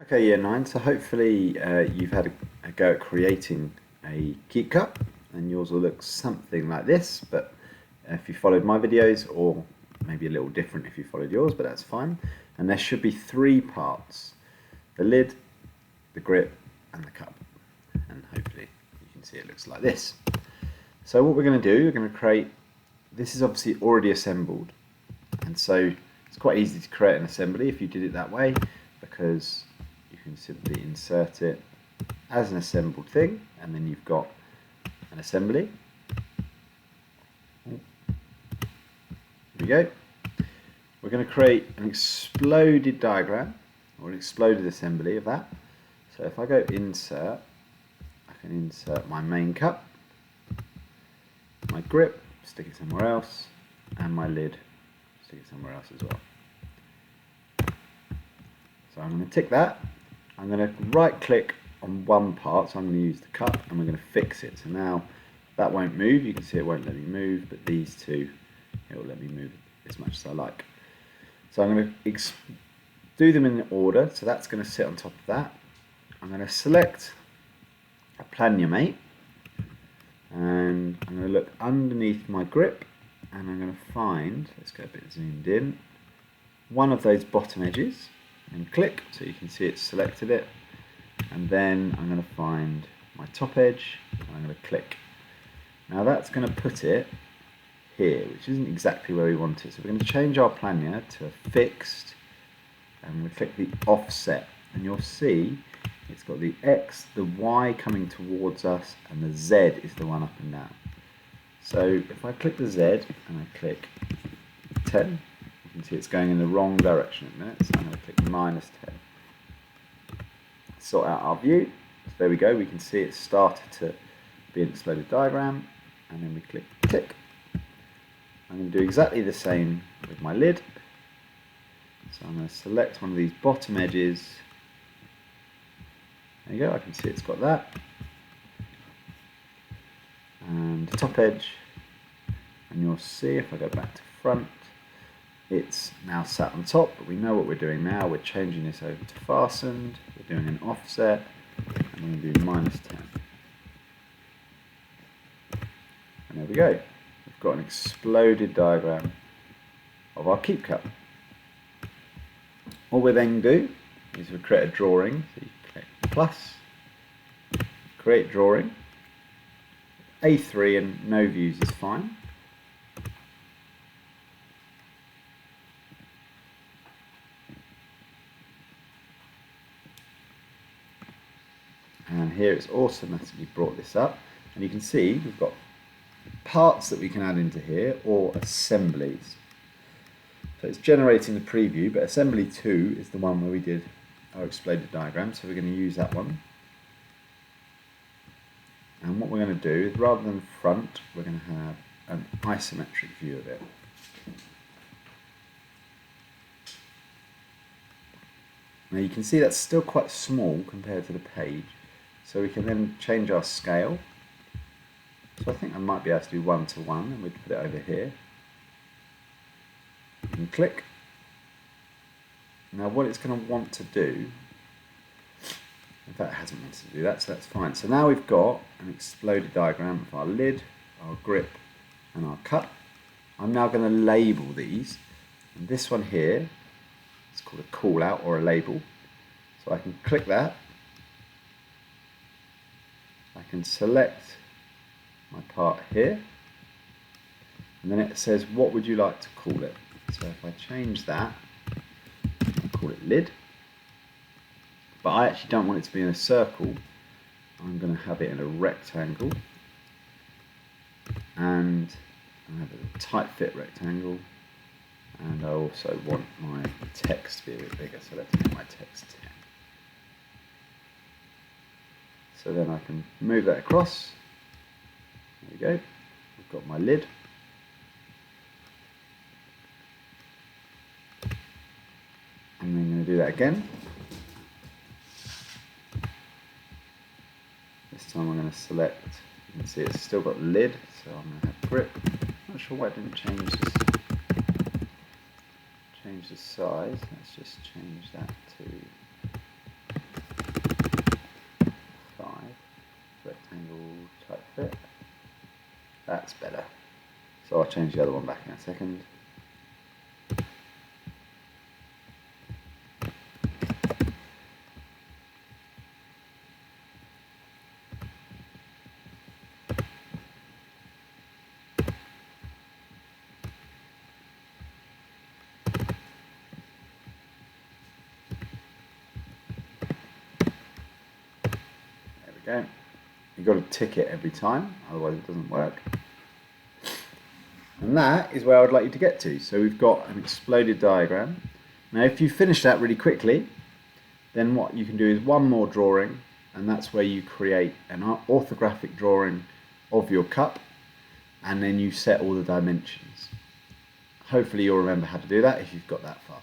Okay, year 9, so hopefully you've had a go at creating a keep cup, and yours will look something like this, but if you followed my videos, or maybe a little different if you followed yours, but that's fine. And there should be 3 parts: the lid, the grip, and the cup. And hopefully you can see it looks like this. So what we're going to do, we're going to create, this is obviously already assembled, and so it's quite easy to create an assembly if you did it that way, because you can simply insert it as an assembled thing, and then you've got an assembly. Here we go. We're going to create an exploded diagram, or an exploded assembly of that. So if I go insert, I can insert my main cup, my grip, stick it somewhere else, and my lid, stick it somewhere else as well. So I'm going to tick that. I'm going to right click on one part, so I'm going to use the cup, and we're going to fix it. So now that won't move, you can see it won't let me move, but these two, it will let me move as much as I like. So I'm going to do them in order, so that's going to sit on top of that. I'm going to select a Plania mate, and I'm going to look underneath my grip, and I'm going to find, let's go a bit zoomed in, one of those bottom edges, and click, so you can see it's selected it, and then I'm going to find my top edge, and I'm going to click. Now that's going to put it here, which isn't exactly where we want it, so we're going to change our Plania to fixed, and we click the offset, and you'll see it's got the X, the Y coming towards us, and the Z is the one up and down. So if I click the Z and I click 10, you can see it's going in the wrong direction at the minute, so I'm going to click -10. Sort out our view. So there we go, we can see it started to be an exploded diagram, and then we click tick. I'm going to do exactly the same with my lid. So I'm going to select one of these bottom edges. There you go, I can see it's got that. And the top edge, and you'll see if I go back to front, it's now sat on top, but we know what we're doing now. We're changing this over to fastened, we're doing an offset, and we're going to do -10. And there we go. We've got an exploded diagram of our keep cup. What we then do is we create a drawing. So you click plus, create drawing, A3 and no views is fine. And here it's automatically brought this up, and you can see we've got parts that we can add into here, or assemblies. So it's generating the preview, but assembly 2 is the one where we did our exploded diagram, so we're going to use that one. And what we're going to do is, rather than front, we're going to have an isometric view of it. Now you can see that's still quite small compared to the page, so we can then change our scale. So I think I might be able to do 1:1, and we'd put it over here. You can click. Now what it's going to want to do, in fact it hasn't wanted to do that, so that's fine. So now we've got an exploded diagram of our lid, our grip, and our cup. I'm now going to label these, and this one here, it's called a call out or a label. So I can click that, I can select my part here, and then it says what would you like to call it. So if I change that, I'll call it lid, but I actually don't want it to be in a circle. I'm going to have it in a rectangle, and I have a tight fit rectangle, and I also want my text to be a bit bigger, so let's make my text 10. So then I can move that across. There we go, I've got my lid. And then I'm going to do that again. This time I'm going to select, you can see it's still got lid, so I'm going to have grip. Not sure why I didn't change the size. Let's just change that to that's better. So I'll change the other one back in a second. There we go. You've got to tick it every time, otherwise it doesn't work. And that is where I'd like you to get to. So we've got an exploded diagram. Now if you finish that really quickly, then what you can do is one more drawing, and that's where you create an orthographic drawing of your cup, and then you set all the dimensions. Hopefully you'll remember how to do that if you've got that far.